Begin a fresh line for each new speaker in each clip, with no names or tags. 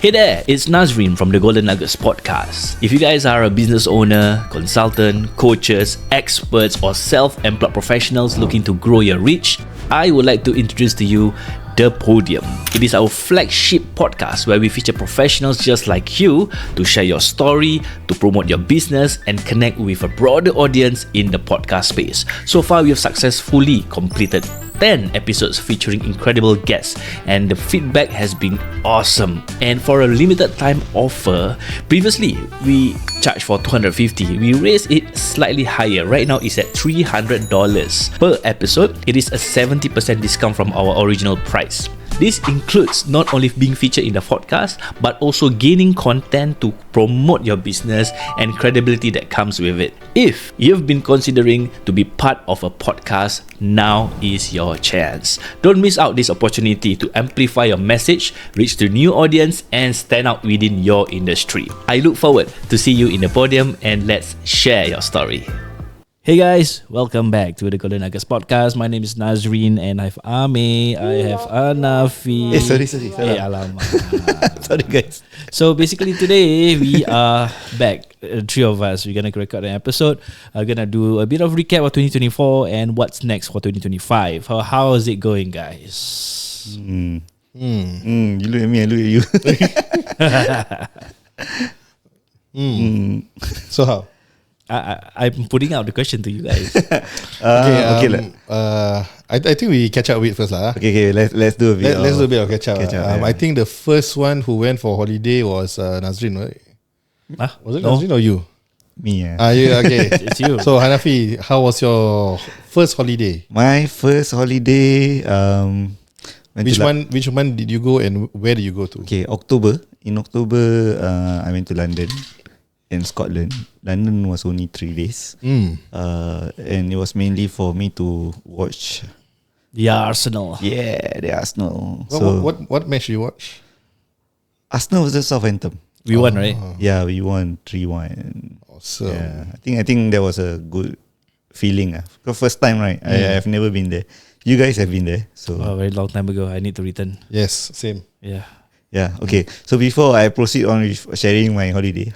Hey there, it's Nazreen from the Golden Nuggets podcast. If you guys are a business owner, consultant, coaches, experts, or self-employed professionals looking to grow your reach, I would like to introduce to you the Podium. It is our flagship podcast where we feature professionals just like you to share your story, to promote your business, and connect with a broader audience in the podcast space. So far, we have successfully completed 10 episodes featuring incredible guests, and the feedback has been awesome. And for a limited time offer, previously we charged for $250. We raised it slightly higher. Right now it's at $300 per episode. It is a 70% discount from our original price. This includes not only being featured in the podcast, but also gaining content to promote your business and credibility that comes with it. If you've been considering to be part of a podcast, now is your chance. Don't miss out this opportunity to amplify your message, reach to new audience, and stand out within your industry. I look forward to see you in the Podium, and let's share your story. Hey guys, welcome back to the Golden Nuggets podcast. My name is Nazreen and I have Ame, I have Anafi.
Sorry.
Alamak.
Sorry guys.
So basically today we are back, three of us. We're going to record an episode. We're going to do a bit of recap of 2024 and what's next for 2025. How is it going, guys?
You look at me, I look at you.
So how?
I'm putting out the question to you guys.
I think we catch up with first lah.
Okay, let's do a bit.
Let's do a bit of catch up.
Yeah.
I think the first one who went for holiday was Nazreen, right? Was it Nazreen or you?
Me,
Okay.
It's you.
So Hanafi, how was your first holiday?
My first holiday.
Which month did you go and where did you go to?
Okay, October. In October, I went to London and Scotland. London was only 3 days. And it was mainly for me to watch
The Arsenal.
the Arsenal.
What match you watch?
Arsenal was the Southampton.
We won, right?
Yeah, we won 3-1.
Awesome.
Yeah, I think that was a good feeling. The first time, right? I have never been there. You guys have been there, so
A very long time ago. I need to return.
Yes, same.
Yeah.
Okay. So before I proceed on with sharing my holiday,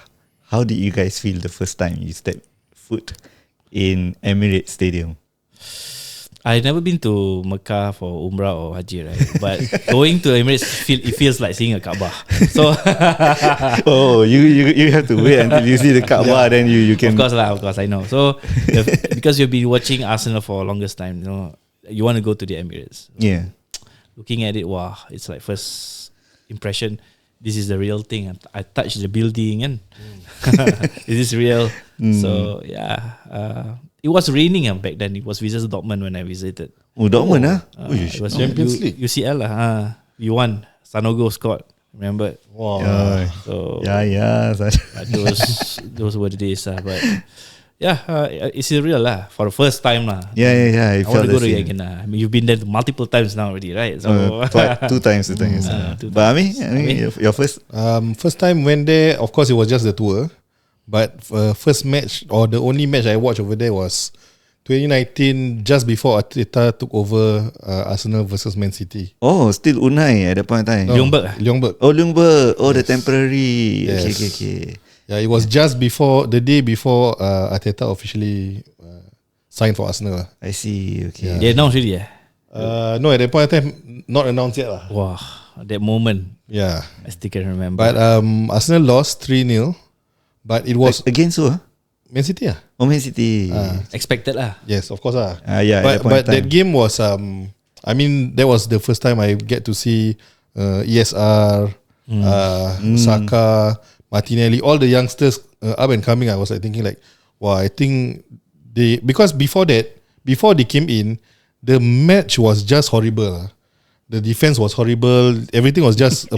how did you guys feel the first time you stepped foot in Emirates Stadium?
I've never been to Mecca for Umrah or Haji, right? But going to Emirates, it feels like seeing a Kaabah. So,
you have to wait until you see the Kaabah, then you can.
Of course, I know. So, because you've been watching Arsenal for the longest time, you want to go to the Emirates.
Yeah.
Looking at it, wow, it's like first impression. This is the real thing. I touched the building and is this real? So yeah, it was raining back then. It was Visa Dortmund when I visited.
Oh, Dortmund,
It was
Champions League.
UCL We won. Sanogo scored. Remember?
Wow.
So those were the days. But yeah, it's real for the first time
Yeah.
I want to go there again. I mean, you've been there multiple times now already, right? So
two times. But I mean, your first.
First time went there. Of course, it was just the tour. But first match or the only match I watched over there was 2019, just before Arteta took over Arsenal versus Man City.
Oh, still Unai at that point in time.
Ljungberg.
Oh, Ljungberg. Oh, the temporary.
Yes.
Okay.
Yeah, it was just before the day before Arteta officially signed for Arsenal.
I see. Okay.
they announced already.
No, at that point in time, not announced yet.
Wow, that moment.
Yeah.
I still can remember.
But Arsenal lost 3-0. But it was
against who?
Man City.
Oh, Man City.
Expected
Yes, of course.
Yeah.
But that game was I mean, that was the first time I get to see ESR, Saka, Martinelli, all the youngsters up and coming. I was like thinking like, wow, I think because before they came in, the match was just horrible. The defense was horrible. Everything was just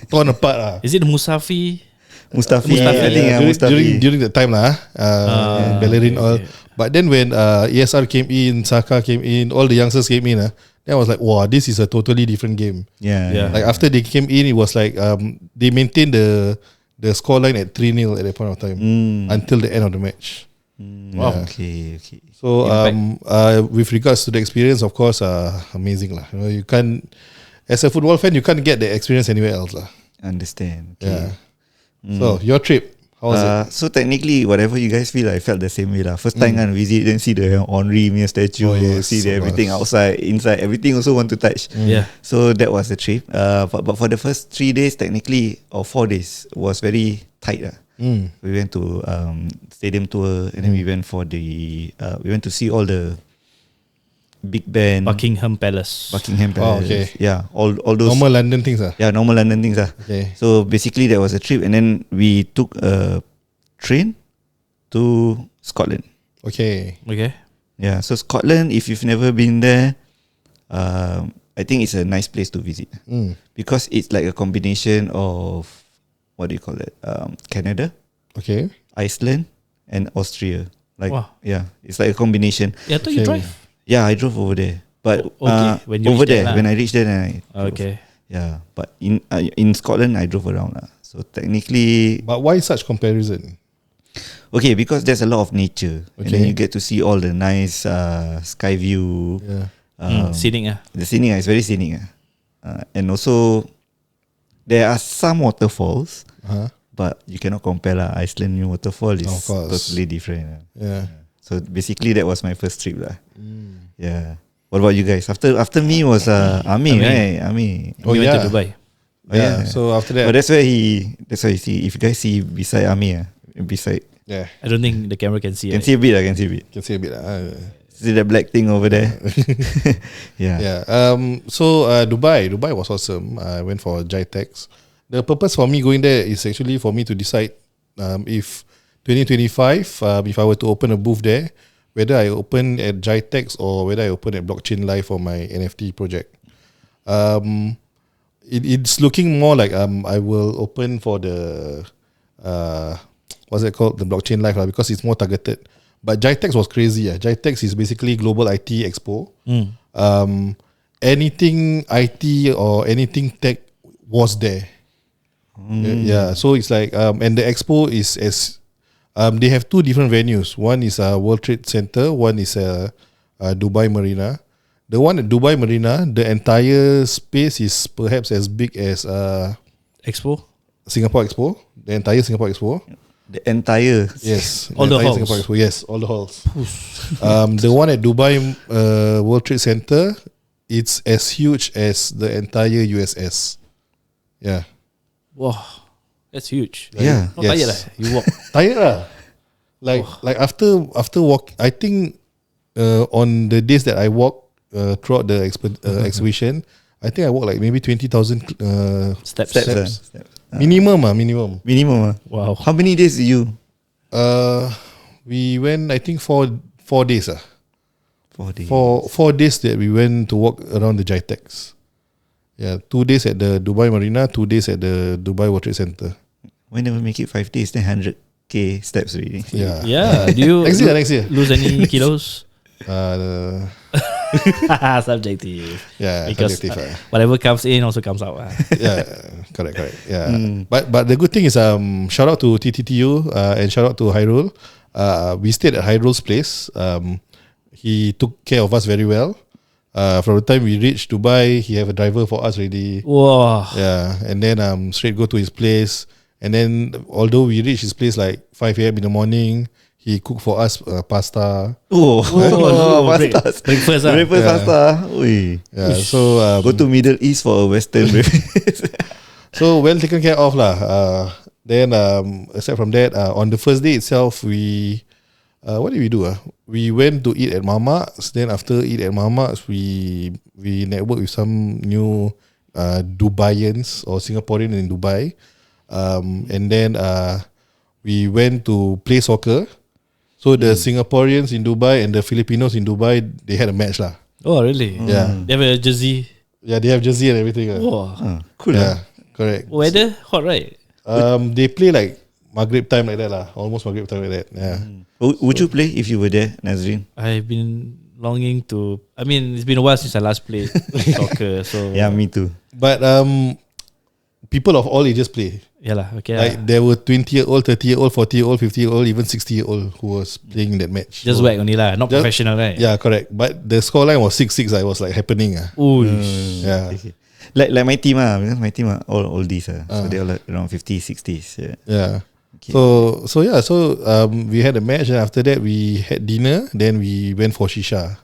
torn apart.
Is it Mustafi?
Mustafi. I think Mustafi.
During the time Bellerin all. But then when ESR came in, Saka came in, all the youngsters came in, then I was like, wow, this is a totally different game.
Yeah.
Like after they came in, it was like they maintained the scoreline at 3-0 at that point of time until the end of the match.
Wow.
Okay.
So with regards to the experience, of course, amazing lah. You can't, as a football fan, you can't get the experience anywhere else lah.
Understand. Okay.
Yeah. So your trip, how was it?
So technically, whatever you guys feel, I felt the same way lah. First time kan visit, then see the Henri Mia statue,
Oh, yes,
see the everything outside, inside, everything also want to touch.
Yeah.
So that was the trip. But for the first 3 days, technically, or 4 days, was very tight lah. We went to stadium tour, and then we went for we went to see all the Big Ben,
Buckingham Palace.
Buckingham
Oh,
Palace.
okay.
Yeah, all those
Normal London things
Yeah, normal London things
Okay.
So basically that was a trip, and then we took a train to Scotland.
Okay.
Okay.
Yeah, so Scotland, if you've never been there, I think it's a nice place to visit because it's like a combination of, what do you call it? Canada,
Okay.
Iceland, and Austria. Like,
Wow.
yeah, it's like a combination.
Yeah, I thought you
Okay.
drive.
Yeah, I drove over there, but
Okay, when you
over
reached there
there,
lah.
when I reached there, then I drove.
Okay.
Yeah, but in Scotland, I drove around lah. So technically,
But why such comparison?
okay, because there's a lot of nature, and then
Okay.
you get to see all the nice sky view.
Yeah.
Scenic
The scenic is very scenic, and also there are some waterfalls, but you cannot compare lah. Iceland new waterfall is
Of course.
totally different.
Yeah.
So basically, that was my first trip lah. Yeah. What about you guys? After me was Ami, right? Ami.
Oh,
You went
yeah.
to Dubai.
Yeah. So after that,
But that's where you see. If you guys see beside Ami, beside,
yeah,
I don't think the camera can see.
can
Right?
see a bit. I can see a bit.
can see a bit.
See the black thing over there? Yeah.
Yeah. So Dubai was awesome. I went for GITEX. The purpose for me going there is actually for me to decide if 2025, if I were to open a booth there, whether I open at GITEX or whether I open at Blockchain Live for my NFT project. It's looking more like I will open for the what's it called, the Blockchain Live lah, because it's more targeted. But GITEX was crazy. GITEX is basically Global IT Expo. Anything IT or anything tech was there. Yeah, so it's like and the expo is they have two different venues. One is World Trade Center. One is Dubai Marina. The one at Dubai Marina, the entire space is perhaps as big as
Expo.
Singapore Expo. The entire Singapore Expo.
The entire.
Yes,
All the
entire
halls.
Singapore Expo. Yes, all the halls. The one at Dubai World Trade Center, it's as huge as the entire USS. Yeah.
Wow, that's huge.
Yeah.
Not tired lah. You walk.
Tired lah. Like after walk, I think on the days that I walk throughout the exhibition, I think I walk like maybe 20,000
Steps.
Steps.
minimum.
Minimum.
Wow.
How many days you?
We went, I think 4 days.
4 days.
4 days that we went to walk around the GITEX. Yeah, 2 days at the Dubai Marina, 2 days at the Dubai World Trade Center.
Why never make it 5 days? Then 100k steps already.
Yeah.
Yeah. Do you
Next year.
lose any kilos? Subjective.
Yeah,
Because
subjective.
whatever comes in also comes out.
Yeah, correct. Yeah, but the good thing is shout out to TTTU and shout out to Hyrule. We stayed at Hyrule's place. He took care of us very well. From the time we reached Dubai, he have a driver for us already.
Wow.
Yeah, and then straight go to his place. And then although we reached his place like 5 a.m. in the morning, he cooked for us pasta.
Pastas.
Breakfast lah.
Breakfast pasta. Ui.
Yeah, so
Go to Middle East for a Western breakfast.
so well taken care of lah. Then aside from that, on the first day itself, we what did we do? We went to eat at Mamak's. Then after eat at Mamak's, we networked with some new Dubaians or Singaporean in Dubai, and then we went to play soccer. So the Singaporeans in Dubai and the Filipinos in Dubai, they had a match lah.
Oh, really?
Yeah,
They have a jersey.
yeah, they have jersey and everything.
Wow.
Cool.
Yeah, correct.
Weather hot, right?
They play like Maghrib time like that lah, almost Maghrib time like that. Yeah.
Would you play if you were there, Nazrin?
I've been longing to. I mean, it's been a while since I last played soccer. So
Yeah, me too.
But people of all ages play.
yeah lah. Okay.
Like there were 20-year-old, 30-year-old, 40-year-old, 50-year-old, even 60-year-old who was playing in that match.
Just
So,
whack only lah. Not
Just-
professional, right?
Yeah, correct. But the scoreline was 6-6. I was like happening.
Ooh.
Yeah.
Okay. Like my team because my team are all oldies so they're like around 50s, 60s. Yeah.
Yeah.
Okay.
So we had a match, and after that we had dinner. Then we went for shisha.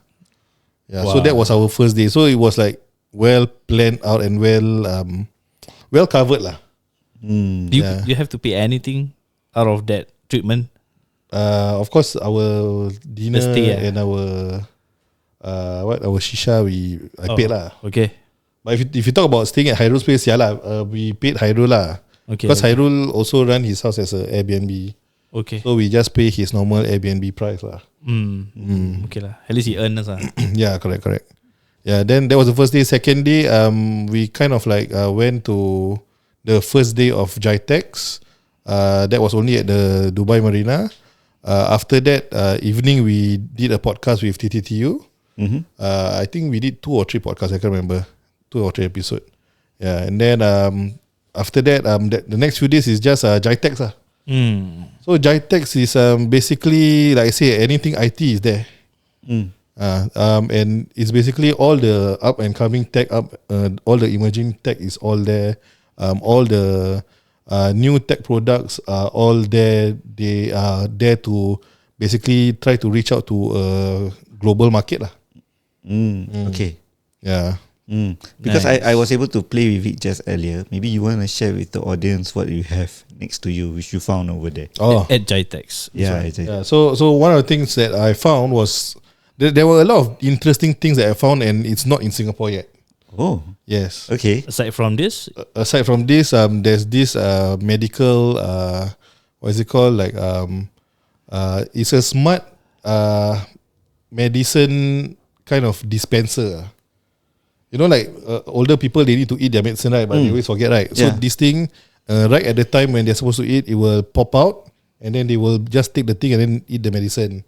Yeah. So that was our first day. So it was like well planned out and well covered lah.
Do you have to pay anything out of that treatment?
Of course, our dinner
stay,
and our shisha I paid lah.
Okay.
But if you talk about staying at Hairul's place, we paid Hairul lah.
Okay.
Because Hairul also run his house as a Airbnb.
Okay.
So we just pay his normal Airbnb price lah.
Okay lah. At least he earns lah.
Yeah, correct. Yeah, then that was the first day. Second day, we kind of like went to the first day of Jitex. That was only at the Dubai Marina. After that, evening we did a podcast with TTTU. I think we did 2 or 3 podcasts. I can't remember. 2 or 3 episodes. Yeah, and then after that, the next few days is just Jitex lah. So Jitex is basically, like I say, anything IT is there. And it's basically all the up and coming tech, all the emerging tech is all there. All the new tech products are all there. They are there to basically try to reach out to a global market lah.
Okay.
Yeah.
Because
Nice.
I was able to play with it just earlier. Maybe you want to share with the audience what you have next to you, which you found over there.
Oh.
At Jitex.
Yeah,
Yeah. So one of the things that I found was there were a lot of interesting things that I found, and it's not in Singapore yet.
Oh,
Yes.
okay.
Aside from this,
Aside from this, there's this medical what is it called? Like it's a smart medicine kind of dispenser. You know, like older people, they need to eat their medicine, right? But they always forget, right? So
Yeah.
this thing, right at the time when they're supposed to eat, it will pop out, and then they will just take the thing and then eat the medicine.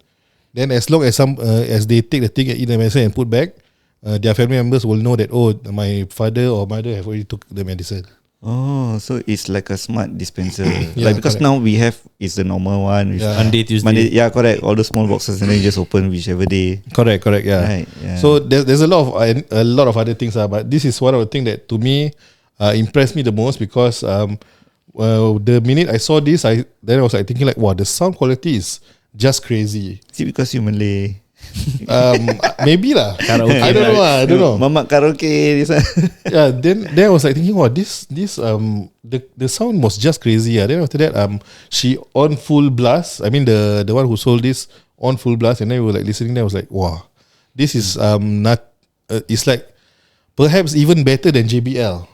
Then as long as as they take the thing and eat the medicine and put back, their family members will know that, oh, my father or mother have already took the medicine.
Oh, so it's like a smart dispenser.
Yeah,
like because
correct.
now we have is the normal one. With
Yeah.
Monday, Tuesday.
yeah, correct. All the small boxes and then you just open whichever day.
Correct, yeah.
Right. Yeah.
So there's a lot of other things, but this is one of the things that to me impressed me the most, because the minute I saw this, then I was like thinking like, wow, the sound quality is just crazy.
is it because you Malay?
Maybe lah.
Karaoke,
I don't know.
Mamak karaoke. This one.
Yeah, then I was like thinking, wow, this the sound was just crazy. Then after that, she on full blast. I mean the one who sold this on full blast, and then we were like listening. There I was like, wow, this is not. It's like perhaps even better than JBL.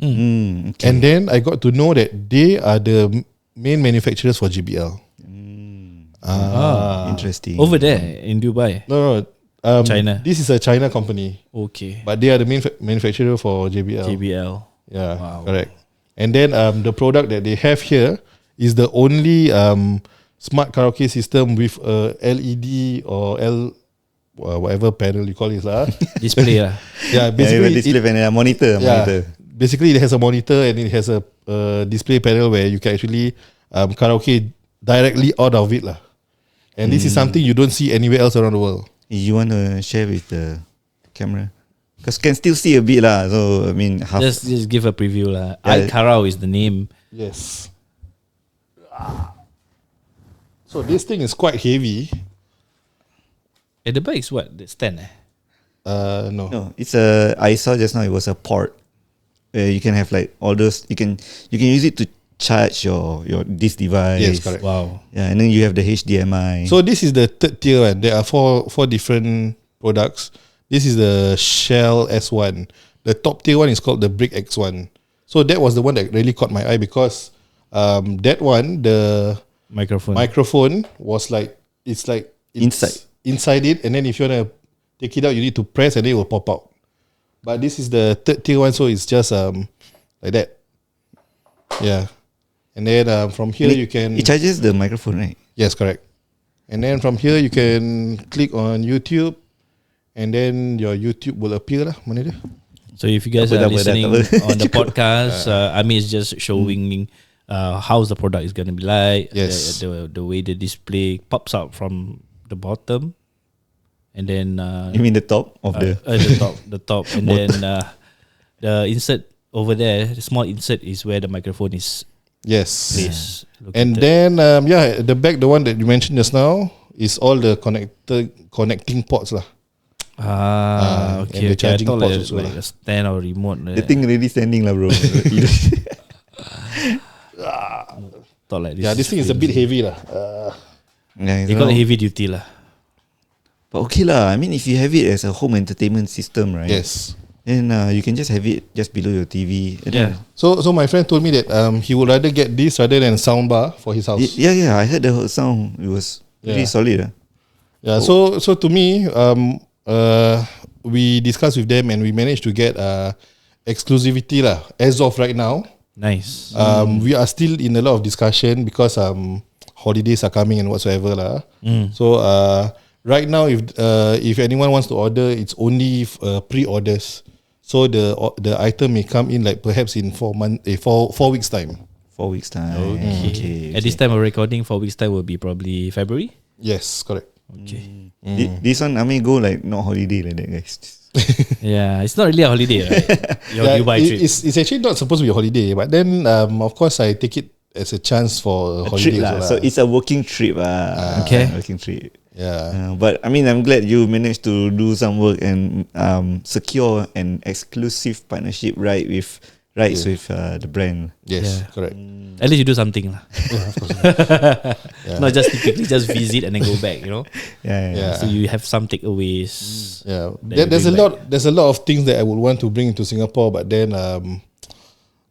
Okay.
And then I got to know that they are the main manufacturers for JBL.
Interesting.
over there in Dubai.
No.
China.
This is a China company,
Okay.
but they are the main manufacturer for JBL.
JBL.
Yeah,
Wow.
correct. And then the product that they have here is the only smart karaoke system with a LED or whatever panel you call it lah.
Display lah.
Yeah, basically
display panel, monitor.
basically it has a monitor and it has a display panel where you can actually karaoke directly out of it lah. And this is something you don't see anywhere else around the world.
You want to share with the camera? Because can still see a bit lah. So I mean, half.
Just give a preview lah.
Yeah.
Al-Karau is the name.
Yes. So this thing is quite heavy.
At the back is what? The stand
No.
No, it's a. I saw just now. It was a port. You can have like all those. You can use it to charge your this device.
Yes, correct.
Wow.
Yeah, and then you have the HDMI.
So this is the third tier one. There are four different products. This is the Shell S1. The top tier one is called the Brick X1. So that was the one that really caught my eye, because that one, the microphone was like, it's inside it, and then if you want to take it out, you need to press and it will pop out. But this is the third tier one, so it's just like that. Yeah. And then from here you can...
It charges the microphone, right?
Yes, correct. And then from here you can click on YouTube, and then your YouTube will appear lah. Mana dia?
So if you guys
Apa
are
dah, apa dah,
listening
apa.
on the podcast, Ami is just showing how's the product is going to be like.
Yes.
The way the display pops out from the bottom, and then
You mean the top of the?
the top, and then The insert over there, the small insert is where the microphone is
Yes.
placed.
And then the back, the one that you mentioned just now, is all the connecting ports lah.
Ah,
and the
okay. I
charging
thought
ports
like,
also
like
lah.
a stand or remote.
The thing already standing lah, bro.
Thought like this.
Yeah, this thing is a bit heavy lah.
Yeah,
They call it heavy duty lah.
but okay lah. I mean, if you have it as a home entertainment system, right?
Yes.
Then you can just have it just below your TV. And
Yeah.
So my friend told me that he would rather get this rather than soundbar for his house.
Yeah. I heard the sound. It was really
Yeah.
solid.
Yeah. So to me, we discussed with them and we managed to get exclusivity lah. As of right now,
Nice.
we are still in a lot of discussion because holidays are coming and whatsoever lah. So right now, if anyone wants to order, it's only pre-orders. So the item may come in like perhaps in 4 weeks time.
4 weeks time. Okay.
At this time of recording, 4 weeks time will be probably February.
Yes, correct.
Okay.
This one, I mean, go like not holiday like that, guys.
Yeah, it's not really a holiday, right? Your Dubai trip.
It's actually not supposed to be a holiday, but then of course I take it as a chance for a holiday.
Trip lah.
also
So it's a working trip.
Okay.
Working trip.
yeah.
But I mean, I'm glad you managed to do some work and secure an exclusive partnership with the brand.
Yes,
Yeah.
correct.
At least you do something lah.
Yeah, of course.
Not just typically just visit and then go back, you know.
Yeah.
Yeah.
So you have some takeaways.
Yeah,
That
there's a
you bring
lot. There's a lot of things that I would want to bring into Singapore, but then,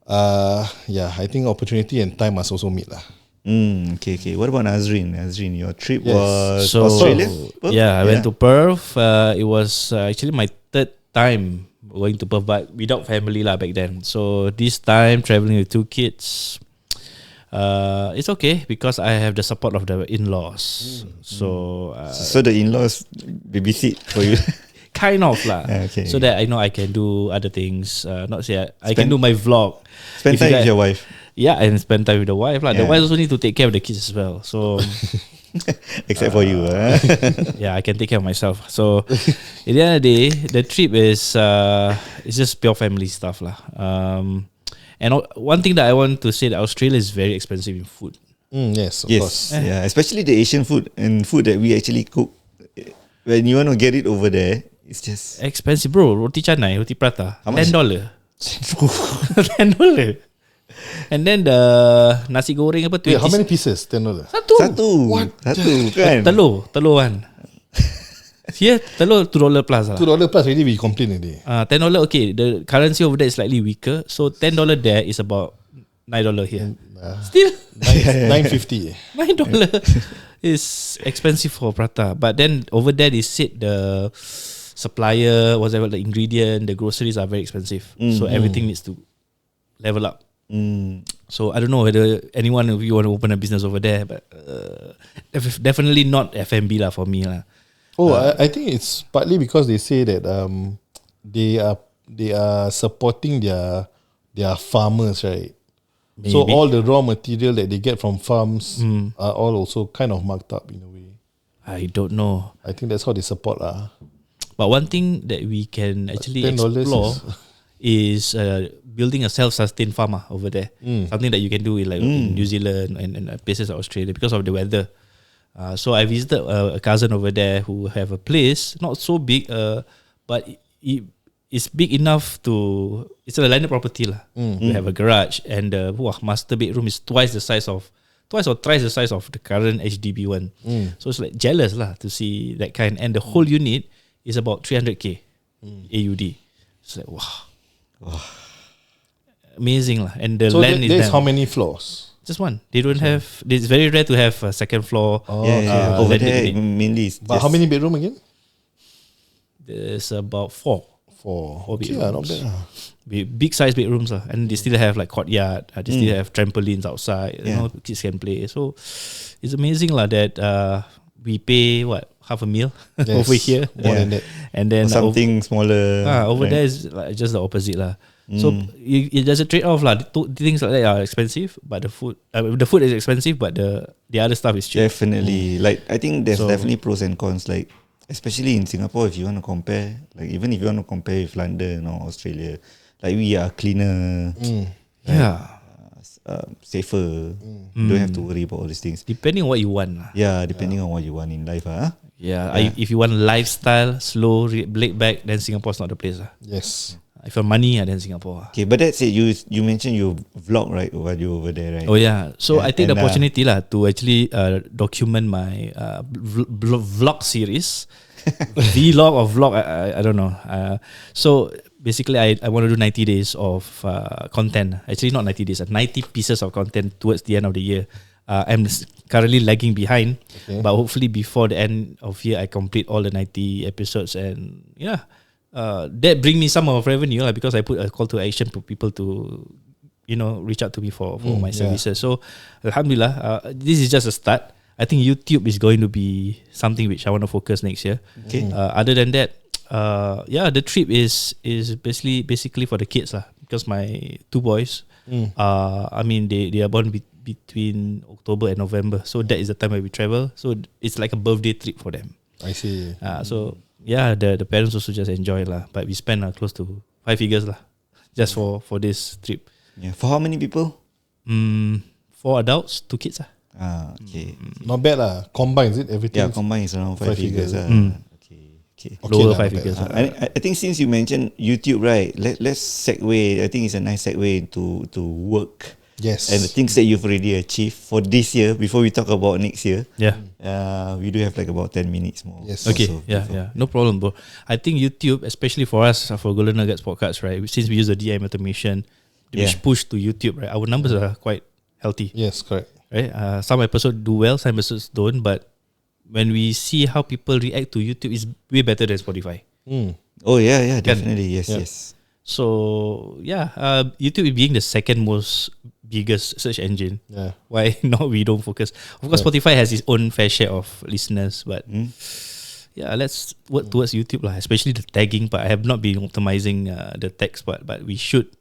I think opportunity and time must also meet lah.
Okay. What about Nazrin? Nazrin, your trip
Yes.
was
So
Australia? Perth?
yeah, I went to Perth. It was actually my third time going to Perth, but without family lah back then. So this time traveling with 2 kids, it's okay because I have the support of the in-laws. So
So the in-laws babysit for you.
kind of lah.
Okay.
So that I know I can do other things. Not say I can do my vlog.
Spend
If you
time with
guys-
your wife.
Yeah, and spend time with the wife lah. The
Yeah.
wife also need to take care of the kids as well. So
Except for you.
yeah, I can take care of myself. So at the end of the day, the trip is it's just pure family stuff lah. And one thing that I want to say that Australia is very expensive in food.
Yes, of course.
Yes. Yeah. Especially the Asian food and food that we actually cook. When you want to get it over there, it's just
Expensive bro. Roti canai, roti prata,
How much?
$10. $10. And then the nasi goreng apa?
Wait, how many pieces? $10.
Satu.
Satu kan.
Telur kan. Here telur $2 plus lah.
$2 plus already we complain already.
$10 okay. The currency over there is slightly weaker, so $10 there is about $9 here. Still
$9.50.
$9 is expensive for prata. But then over there they said the supplier, whatever the ingredient, the groceries are very expensive. So everything needs to level up. So I don't know whether anyone of you want to open a business over there, but definitely not F&B lah for me lah.
Oh, I think it's partly because they say that they are supporting their farmers, right? So
Maybe.
all the raw material that they get from farms are all also kind of marked up in a way.
I don't know.
I think that's how they support lah.
But one thing that we can actually
$10
explore is building a self-sustained farm over there. Something that you can do in New Zealand and places like Australia because of the weather. So I visited a cousin over there who have a place, not so big, but it's big enough to. It's a landed property lah. We have a garage and the master bedroom is twice or thrice the size of the current HDB one. So it's like jealous lah to see that kind. And the whole unit is about 300k AUD. It's like wow. Amazing lah. And the
So
land is
there's
damn-
how many floors?
just one. They don't have. It's very rare to have a second floor.
Yeah. Over
landed
there,
unit.
mainly it's
But
just
how many bedroom again?
There's about four.
Four.
Four
Okay, not
bedrooms.
bad.
Big size bedrooms lah, and they still have like courtyard. They still have trampolines outside. You know, kids can play. So it's amazing lah that we pay half a meal
Yes,
over here,
more than that.
and then
something smaller.
over
right?
there is like just the opposite lah. So there's a trade off lah. Things like that are expensive, but the food is expensive, but the other stuff is cheap.
Definitely. Like I think there's
So-
definitely pros and cons. Like especially in Singapore, if you want to compare, like even if you want to compare with London or Australia, like we are cleaner,
Yeah.
safer. You don't have to worry about all these things.
Depending on what you want.
Yeah, depending on what you want in life.
Yeah. If you want lifestyle, slow, laid back, then Singapore's not the place.
Yes.
If you want money, then Singapore.
Okay, but that's it. You mentioned you vlog, right, while you over there, right?
Oh yeah. So
Yeah,
I take the
and,
opportunity to actually document my vlog series. Vlog or vlog, I don't know. So basically I want to do 90 days of content. Actually not 90 days, 90 pieces of content towards the end of the year. I'm currently lagging behind, but hopefully before the end of year I complete all the 90 episodes, and that bring me some of revenue because I put a call to action for people to reach out to me for my services. So Alhamdulillah, this is just a start. I think YouTube is going to be something which I want to focus next year.
Okay.
Other than that, the trip is basically for the kids because my two boys, I mean they are born between October and November, so that is the time where we travel. So it's like a birthday trip for them.
I see.
So the parents also just enjoy but we spend close to 5 figures just for this trip.
Yeah. For how many people?
4 adults, 2 kids
Okay.
Not bad Combined, is it everything?
Yeah, combined is around 5 figures. Okay.
Lower
lah,
5
not
figures.
I think since you mentioned YouTube, right? Let's segue. I think it's a nice segue to work.
Yes.
And the things that you've already achieved for this year. Before we talk about next year, we do have like about 10 minutes more.
Yes.
Okay,
also
no problem, bro. I think YouTube, especially for us, for Golden Nuggets podcast, right? Since we use the DM automation, which push to YouTube, right? Our numbers are quite healthy,
Yes, correct.
right? Some episodes do well, some episodes don't. But when we see how people react to YouTube, it's way better than Spotify.
Oh yeah, definitely. Yes.
So YouTube being the second most biggest search engine.
Yeah.
Why not we don't focus? Of course, Spotify has its own fair share of listeners, but let's work towards YouTube especially the tagging part. I have not been optimizing the text part, but we should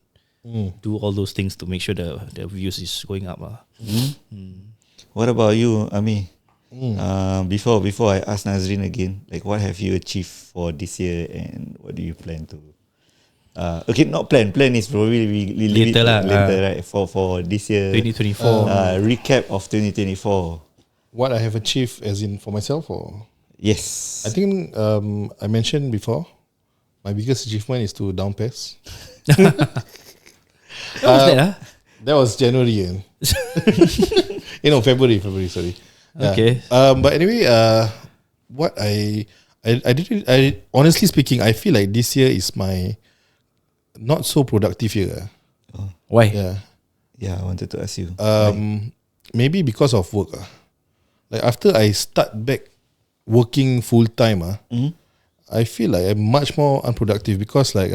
do all those things to make sure the views is going up.
What about you, Ami? Before I ask Nazrin again, like what have you achieved for this year and what do you plan to? Okay, not plan. Plan is probably we leave
Later
later, right? For this year,
2024.
Recap of 2024.
What I have achieved as in for myself or?
Yes.
I think I mentioned before, my biggest achievement is to down PES.
What was that?
That was January. February, sorry. Yeah.
Okay.
But anyway, what I honestly speaking, I feel like this year is my not so productive year.
Why?
Yeah, I wanted to ask you.
Maybe because of work. Like after I start back working full time, I feel like I'm much more unproductive because like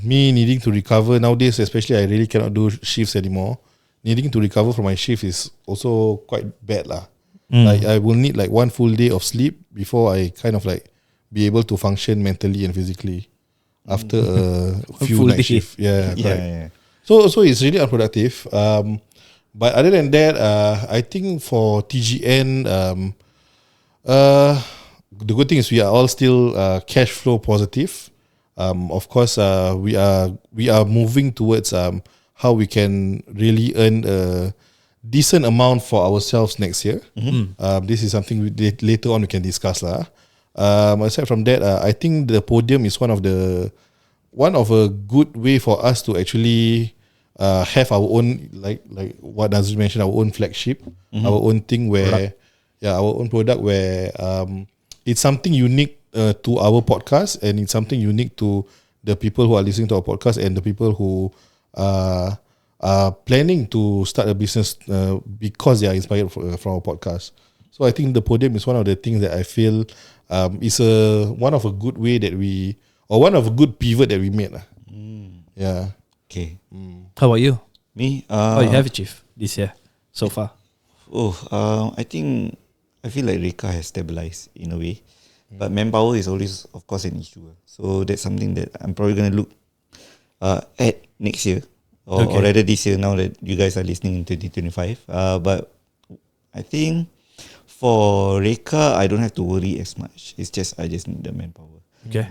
me needing to recover nowadays, especially I really cannot do shifts anymore. Needing to recover from my shift is also quite bad lah. Like I will need like 1 full day of sleep before I kind of like be able to function mentally and physically after a few
full
night
day.
shift. Yeah.
Yeah.
So it's really unproductive. But other than that, I think for TGN, the good thing is we are all still cash flow positive. Of course, we are moving towards how we can really earn a decent amount for ourselves next year. This is something later on we can discuss lah. Aside from that, I think the Podium is one of a good way for us to actually have our own like what Nazri mentioned, our own flagship, our own thing where our own product where it's something unique to our podcast and it's something unique to the people who are listening to our podcast and the people who are planning to start a business because they are inspired from our podcast. So I think the Podium is one of the things that I feel is one of a good way that one of a good pivot that we made. Yeah.
Okay.
How about you?
Me?
What you have achieved this year so far?
I feel like Reka has stabilized in a way. But manpower is always, of course, an issue. So that's something that I'm probably going to look at next year. Or rather this year now that you guys are listening in 2025. But I think for Reka, I don't have to worry as much. It's just, I just need the manpower.
Okay.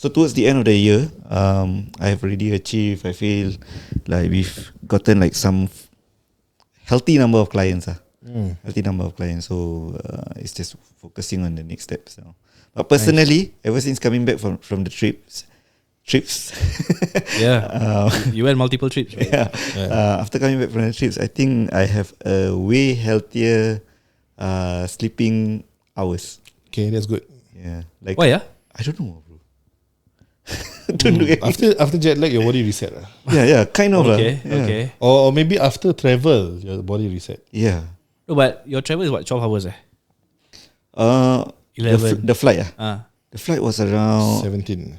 So towards the end of the year, I have already achieved. I feel like we've gotten like some healthy number of clients. Healthy number of clients. So it's just focusing on the next steps now. But personally, ever since coming back from the trips.
You went multiple trips, right?
After coming back from the trips, I think I have a way healthier sleeping hours.
Okay, that's good.
Yeah. Like,
Why?
I don't know, bro. Don't do anything.
After jet lag, your body reset.
Yeah, kind of.
Okay.
Or maybe after travel, your body reset.
Yeah.
No, but your travel is what, 12 hours?
11. The flight. The flight was around
17.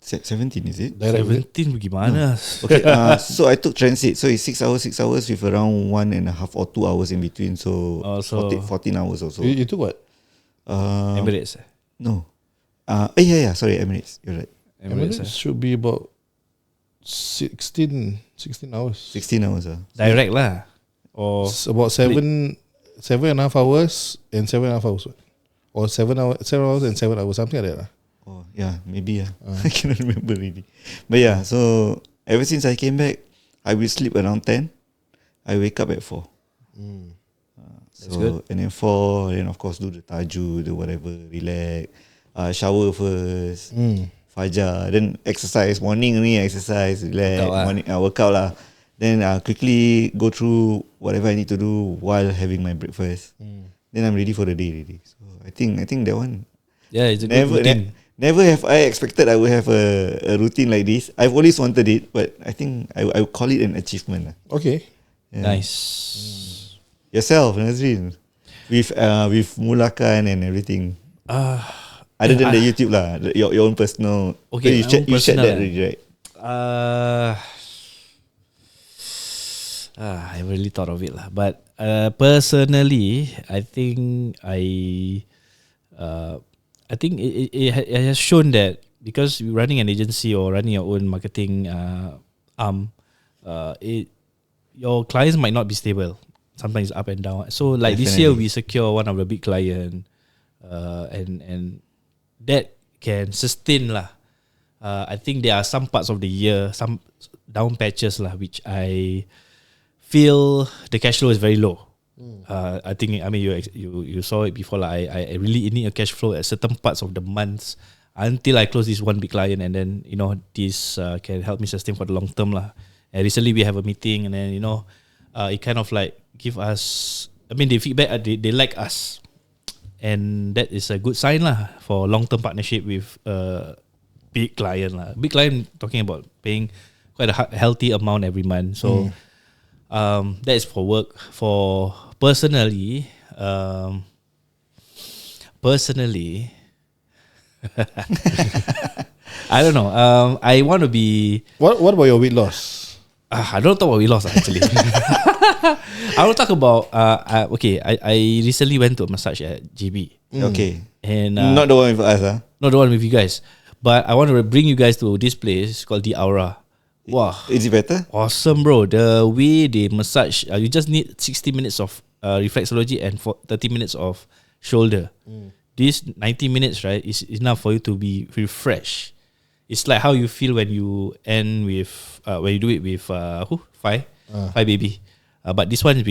17, is it?
Direct.
17 gimana?
Okay, so I took transit. So it's 6 hours with around 1.5 or 2 hours in between. So, 14 hours or so.
You took what?
Emirates.
No. Yeah. Sorry, Emirates. You're right.
Emirates should be about 16 hours.
16 hours.
Direct lah. Or
It's about 7.5 hours and 7.5 hours. Or 7 hours and 7 hours, something like that.
Oh, yeah, maybe. I cannot remember really. But yeah, so ever since I came back, I will sleep around 10. I wake up at 4.
That's good.
And then 4, then of course do the tajud, the whatever, relax, shower first, fajar, then exercise, morning ni exercise, relax, morning workout lah. Then quickly go through whatever I need to do while having my breakfast. Then I'm ready for the day already. So I think that one.
yeah, it's a good routine.
Never have I expected I would have a routine like this. I've always wanted it, but I think I would call it an achievement.
Okay.
Yeah.
Nice.
Yourself, Nazrin, with Mulakan and everything. Other than the YouTube lah, your own personal.
Okay,
so you shared that already, right?
I haven't really thought of it lah. But personally, I think it has shown that because you're running an agency or running your own marketing arm, your clients might not be stable. Sometimes up and down. So like this year we secure one of the big client, and that can sustain lah. I think there are some parts of the year, some down patches lah, which I feel the cash flow is very low. I mean you saw it before lah. I really need a cash flow at certain parts of the months until I close this one big client, and then this can help me sustain for the long term lah. And recently we have a meeting, and then it kind of like give us. I mean, they feedback, they like us, and that is a good sign lah for long term partnership with big client lah. Big client talking about paying quite a healthy amount every month. So that is for work. For personally, I don't know. I want to be.
What about your weight loss?
I don't talk about weight loss actually. I will talk about. Okay, I recently went to a massage at JB.
Okay.
And
not the one with us,
not the one with you guys. But I want to bring you guys to this place called The Aura. Wow.
Is it better?
Awesome, bro. The way they massage, you just need 60 minutes of reflexology and 30 minutes of shoulder. This 90 minutes, right, is enough for you to be refreshed. It's like how you feel when you end with when you do it with Five Baby. But this one is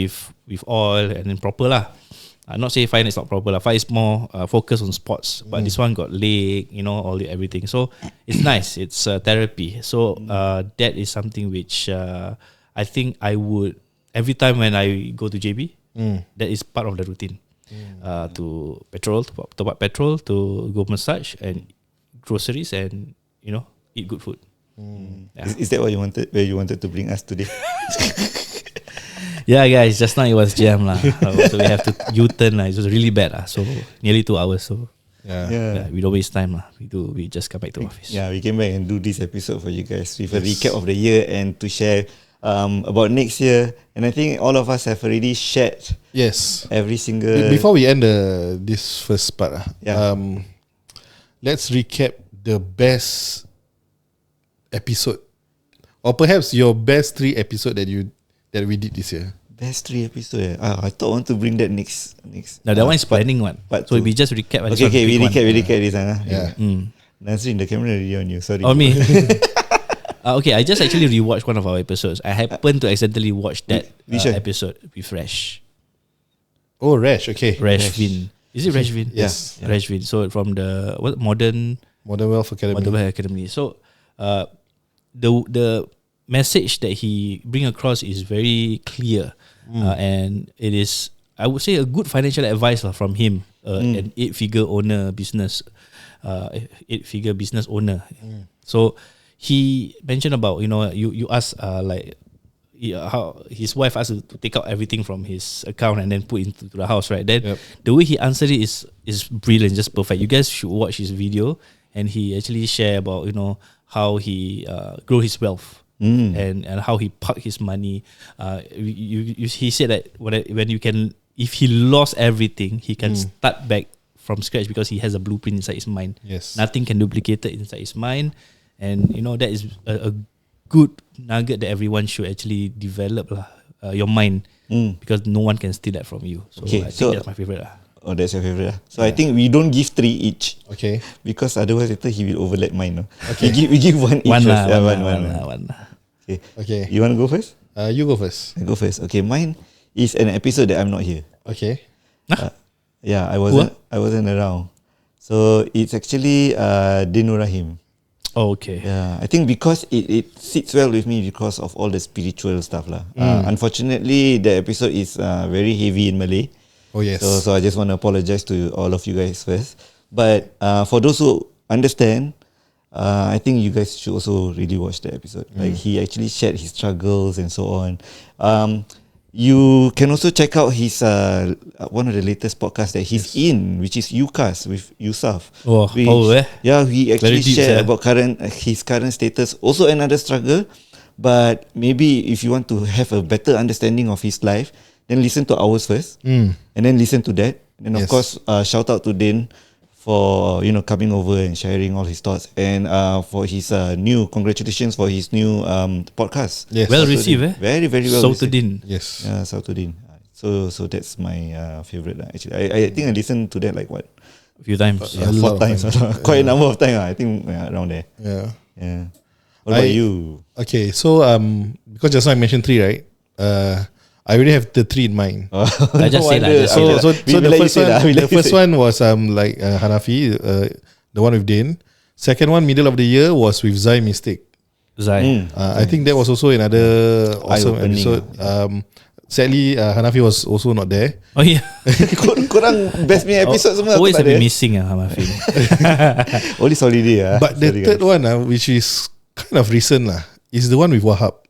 with oil and then proper lah. Not say Five is not proper lah. Five is more focused on sports, but this one got leg, everything. So it's nice. It's therapy. So that is something which I think I would every time when I go to JB. That is part of the routine. To top up petrol, to go massage and groceries and eat good food. Yeah.
Is that what you wanted? Where you wanted to bring us today?
Yeah, guys. Just now it was jam lah. So we have to U-turn lah. It was really bad lah. So nearly 2 hours. So
Yeah.
we don't waste time lah. We just come back to office.
Yeah, we came back and do this episode for you guys with a recap of the year and to share about next year. And I think all of us have already shared.
Yes.
Every single.
Before we end this first part, let's recap the best episode, or perhaps your best 3 episode that we did this year.
Best 3 episode. I thought I want to bring that next.
Now that one is planning one.
But
So we just recap.
Okay, we recap this one.
Yeah.
Nazrin, the camera already on you. Sorry.
On me. Okay, I just actually rewatched one of our episodes. I happened to accidentally watch that
Which one?
episode with Rash.
Oh, Rash. Okay.
Rashvin. Is it Rashvin?
Yes.
Yeah. Rashvin. So from the Modern
Wealth Academy.
Modern Wealth Academy. So the message that he bring across is very clear, and it is, I would say, a good financial advice from him, an 8-figure owner business, 8-figure business owner. So he mentioned about, you ask like how his wife asked to take out everything from his account and then put into the house, right? Then the way he answered it is brilliant, just perfect. You guys should watch his video, and he actually share about how he grow his wealth. And how he park his money. He said that when you can, if he lost everything, he can start back from scratch because he has a blueprint inside his mind.
Yes.
Nothing can duplicate it inside his mind, and that is a good nugget that everyone should actually develop your mind, because no one can steal that from you. So I think that's my favorite.
Oh, that's your favorite. So I think we don't give 3 each.
Okay.
Because otherwise later he will overlap mine. No? Okay. We give 1 each.
One.
Okay. You want to go first?
You go first.
I go first. Okay. Mine is an episode that I'm not here.
Okay.
Yeah, I wasn't around. So it's actually Dinur Rahim.
Oh, okay.
Yeah, I think because it sits well with me because of all the spiritual stuff lah. Unfortunately, the episode is very heavy in Malay.
Oh yes.
So I just want to apologize to all of you guys first. But for those who understand, I think you guys should also really watch the episode. Like he actually shared his struggles and so on. You can also check out his one of the latest podcasts that he's in, which is UCAS with Yusuf.
Oh,
Yeah, he actually
deep,
shared about his current status. Also another struggle, but maybe if you want to have a better understanding of his life, then listen to ours first, and then listen to that. And of course, shout out to Din for coming over and sharing all his thoughts, and for his congratulations for his new podcast.
Yes.
Well received,
Very very well received.
Sautudin.
Yes.
Yeah, Sautudin. So that's my favorite actually. I think I listened to that like what?
A few times.
A
4
lot of
times. Quite a number of times. I think around there.
Yeah.
What about you?
Okay, so because just now I mentioned 3, right? I already have the 3 in mind.
I just say that.
So the first one was like Hanafi, the one with Dane. Second one, middle of the year, was with Zai Mystic.
Zai.
I think that was also another awesome
Eye-opening.
episode. Sadly, Hanafi was also not there.
Oh yeah.
Korang best punya episode semua
Always
aku
have
tak
been
ada.
missing Hamafi.
Only holiday
But the
Sorry,
third
guys.
one, which is kind of recent, is the one with Wahab.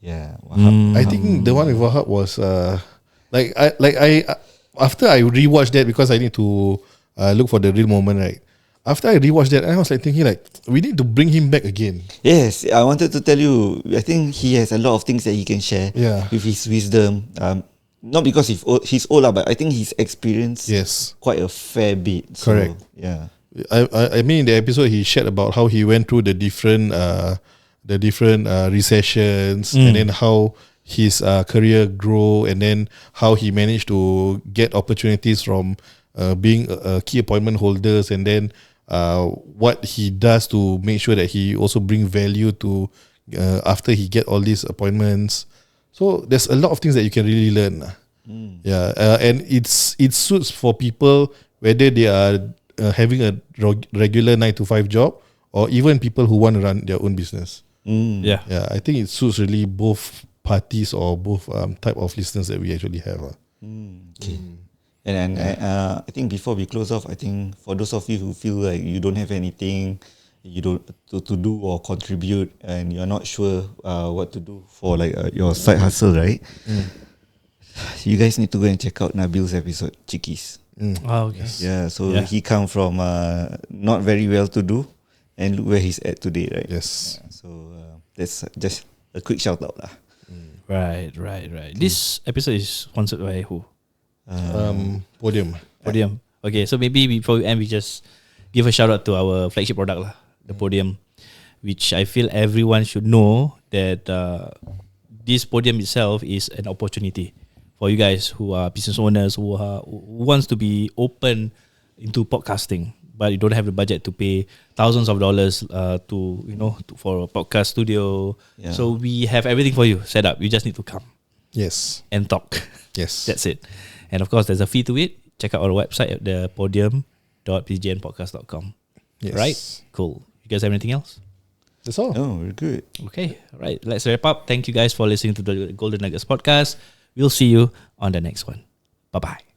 Yeah. Wahab.
I think the one with Wahab was I after I rewatched that because I need to look for the real moment, right? After I rewatched that, I was like thinking like we need to bring him back again.
Yes, I wanted to tell you. I think he has a lot of things that he can share.
Yeah.
With his wisdom. Not because he's old, but I think he's experienced quite a fair bit. So,
Correct.
Yeah.
I mean in the episode he shared about how he went through the different recessions and then how his career grew and then how he managed to get opportunities from being key appointment holders and then what he does to make sure that he also bring value to after he get all these appointments. So there's a lot of things that you can really learn. And it suits for people whether they are having a regular 9 to 5 job or even people who want to run their own business.
Yeah.
I think it suits really both parties or both type of listeners that we actually have.
Okay. And I think before we close off, I think for those of you who feel like you don't have anything you don't to do or contribute and you're not sure what to do for like your side hustle, right? You guys need to go and check out Nabil's episode, Chickies.
Oh, okay.
Yeah, so he come from not very well to do and look where he's at today, right?
Yes.
So that's just a quick shout out lah.
Right. This episode is sponsored by who?
Podium.
Podium. Okay, so maybe before we end, we just give a shout out to our flagship product lah, the Podium, which I feel everyone should know that this Podium itself is an opportunity for you guys who are business owners who wants to be open into podcasting. but you don't have the budget to pay thousands of dollars for a podcast studio.
Yeah.
So we have everything for you set up. You just need to come
Yes.
and talk.
Yes.
That's it. And of course, there's a fee to it. Check out our website at the podium.pgnpodcast.com.
Yes.
Right? Cool. You guys have anything else?
That's all.
Oh, we're good.
Okay. All right. Let's wrap up. Thank you guys for listening to the Golden Nuggets podcast. We'll see you on the next one. Bye-bye.